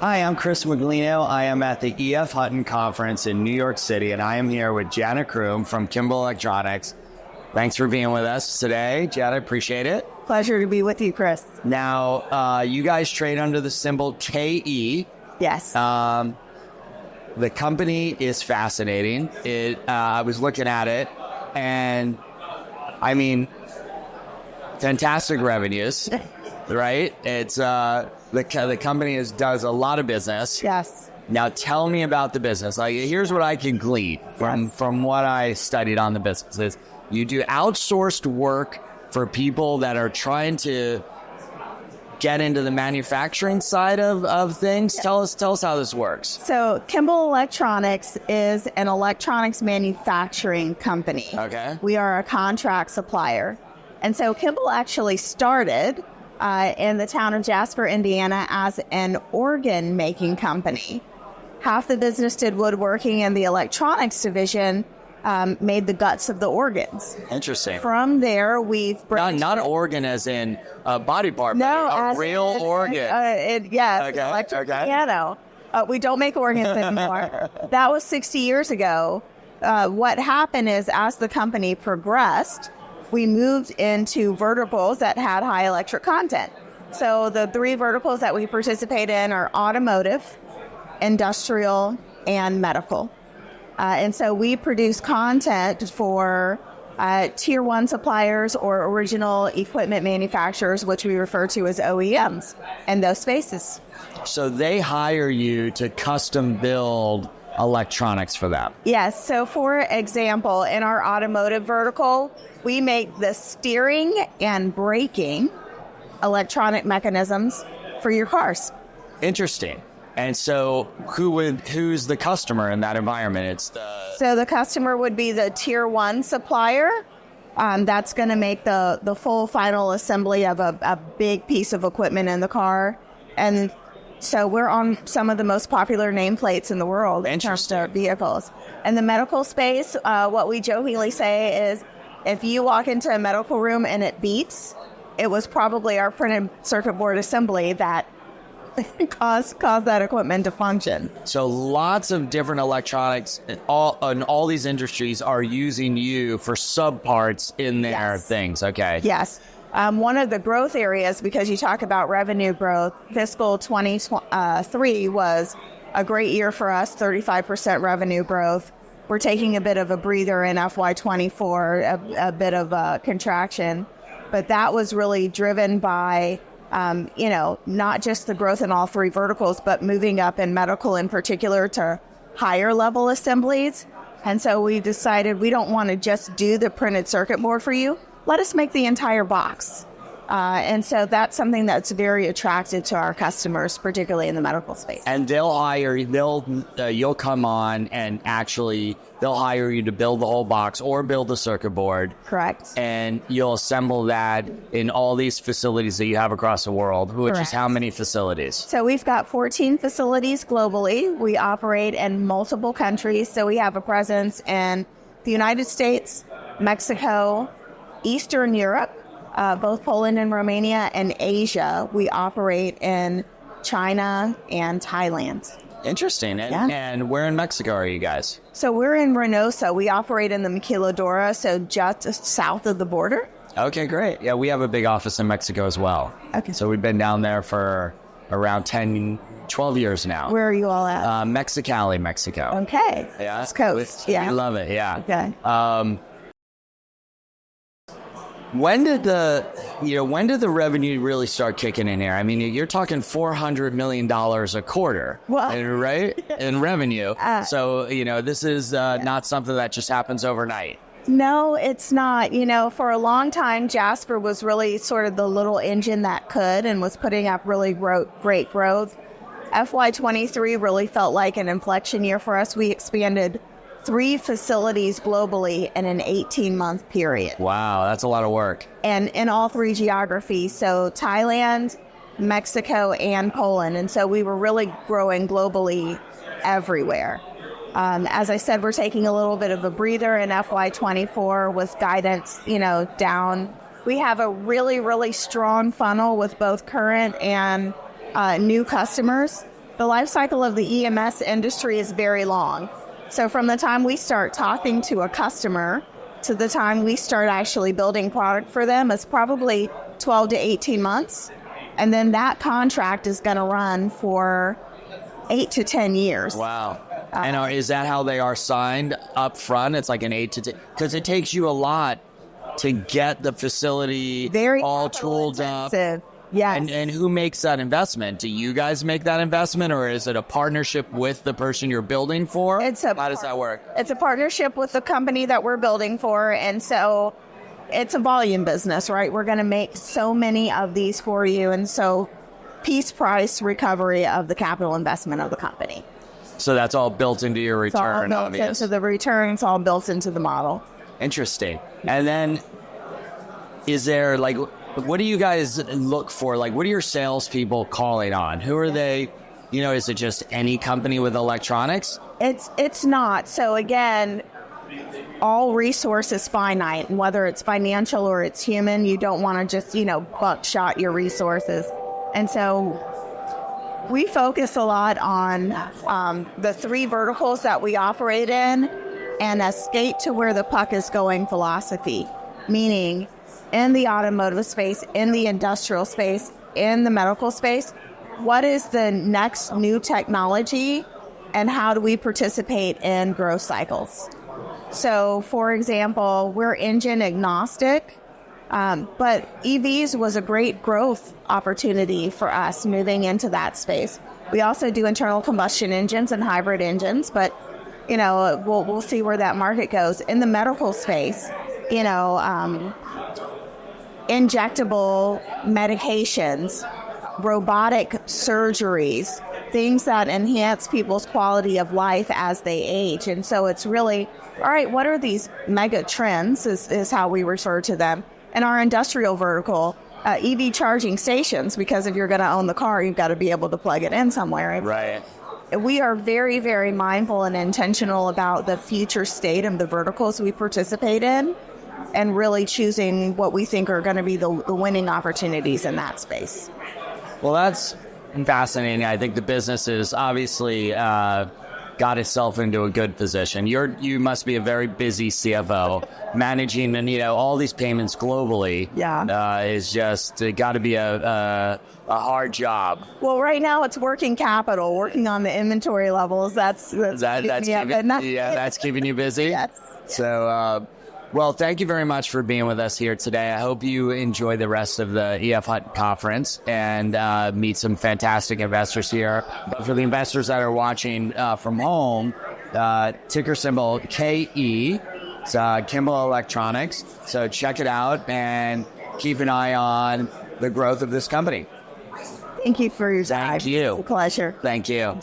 Hi, I'm Chris Miglino. I am at the EF Hutton Conference in New York City, and I am here with Jana Croom from Kimball Electronics. Thanks for being with us today, Jana. Appreciate it. Pleasure to be with you, Chris. Now, you guys trade under the symbol KE. Yes. The company is fascinating. I was looking at it, and I mean, fantastic revenues, right? It's the company does a lot of business. Yes. Now, tell me about the business. Like, here's what I can glean from what I studied on the business: is you do outsourced work for people that are trying to get into the manufacturing side of things. Tell us how this works. So Kimball Electronics is an electronics manufacturing company. Okay. We are a contract supplier. And so Kimball actually started in the town of Jasper, Indiana, as an organ making company. Half the business did woodworking, and the electronics division made the guts of the organs. Interesting. From there, we've not organ as in a body part, no, but a real organ. Yes, Okay. electric piano. We don't make organs anymore. That was 60 years ago. What happened is, as the company progressed, we moved into verticals that had high electric content. So the three verticals that we participate in are automotive, industrial, and medical. And so we produce content for tier one suppliers or original equipment manufacturers, which we refer to as OEMs, in those spaces. So they hire you to custom build electronics for them. Yes. So for example, in our automotive vertical, we make the steering and braking electronic mechanisms for your cars. Interesting. And so who's the customer in that environment? So the customer would be the tier one supplier. That's going to make the full final assembly of a big piece of equipment in the car. And so we're on some of the most popular nameplates in the world in terms of vehicles. In the medical space, what we jokingly say is, if you walk into a medical room and it beeps, it was probably our printed circuit board assembly that caused that equipment to function. So lots of different electronics in all these industries are using you for subparts in their things. Okay. Yes. One of the growth areas, because you talk about revenue growth, fiscal 2023 was a great year for us, 35% revenue growth. We're taking a bit of a breather in FY24, a bit of a contraction, but that was really driven by not just the growth in all three verticals, but moving up in medical in particular to higher level assemblies. And so we decided we don't want to just do the printed circuit board for you. Let us make the entire box. And so that's something that's very attractive to our customers, particularly in the medical space. And you'll come on and actually they'll hire you to build the whole box or build the circuit board. Correct. And you'll assemble that in all these facilities that you have across the world, which is how many facilities? So we've got 14 facilities globally. We operate in multiple countries. So we have a presence in the United States, Mexico, Eastern Europe, both Poland and Romania, and Asia. We operate in China and Thailand. Interesting. And where in Mexico are you guys? So we're in Reynosa. We operate in the Maquiladora, so just south of the border. Okay, great. Yeah, we have a big office in Mexico as well. Okay. So we've been down there for around 12 years now. Where are you all at? Mexicali, Mexico. Okay. Yeah. West Coast. We love it. Yeah. Okay. When did the revenue really start kicking in here? I mean, you're talking $400 million a quarter, right? In revenue. So, this is not something that just happens overnight. No, it's not. For a long time, Jasper was really sort of the little engine that could and was putting up really great growth. FY23 really felt like an inflection year for us. We expanded 3 facilities globally in an 18-month period. Wow, that's a lot of work. And in all 3 geographies, so Thailand, Mexico, and Poland. And so we were really growing globally everywhere. As I said, we're taking a little bit of a breather in FY24 with guidance, down. We have a really, really strong funnel with both current and new customers. the life cycle of the EMS industry is very long. So from the time we start talking to a customer to the time we start actually building product for them, it's probably 12 to 18 months. And then that contract is going to run for 8 to 10 years. Wow. And is that how they are signed up front? It's like an 8 to 10, because it takes you a lot to get the facility Very all tooled up. Yes. And who makes that investment? Do you guys make that investment, or is it a partnership with the person you're building for? How does that work? It's a partnership with the company that we're building for, and so it's a volume business, right? We're going to make so many of these for you, and so piece price recovery of the capital investment of the company. So that's all built into your return, it's all built into the return. It's all built into the model. Interesting. And then is there, like, what do you guys look for? Like, what are your salespeople calling on? Who are they? You know, is it just any company with electronics? It's not. So again, all resource is finite, and whether it's financial or it's human, you don't want to just, buckshot your resources. And so we focus a lot on the 3 verticals that we operate in and a skate to where the puck is going philosophy, meaning in the automotive space, in the industrial space, in the medical space, what is the next new technology and how do we participate in growth cycles? So, for example, we're engine agnostic, but EVs was a great growth opportunity for us moving into that space. We also do internal combustion engines and hybrid engines, but, we'll see where that market goes. In the medical space, injectable medications, robotic surgeries, things that enhance people's quality of life as they age. And so it's really, all right, what are these mega trends is how we refer to them. In our industrial vertical, EV charging stations, because if you're going to own the car, you've got to be able to plug it in somewhere. Right. We are very, very mindful and intentional about the future state of the verticals we participate in, and really choosing what we think are going to be the winning opportunities in that space. Well, that's fascinating. I think the business has obviously got itself into a good position. You must be a very busy CFO. Managing all these payments globally is just got to be a hard job. Well, right now it's working capital, working on the inventory levels. That's keeping you busy. Yes. So. Well, thank you very much for being with us here today. I hope you enjoy the rest of the EF Hut conference and meet some fantastic investors here. But for the investors that are watching from home, ticker symbol KE, it's Kimball Electronics. So check it out and keep an eye on the growth of this company. Thank you for your time. Thank you. It's a pleasure. Thank you.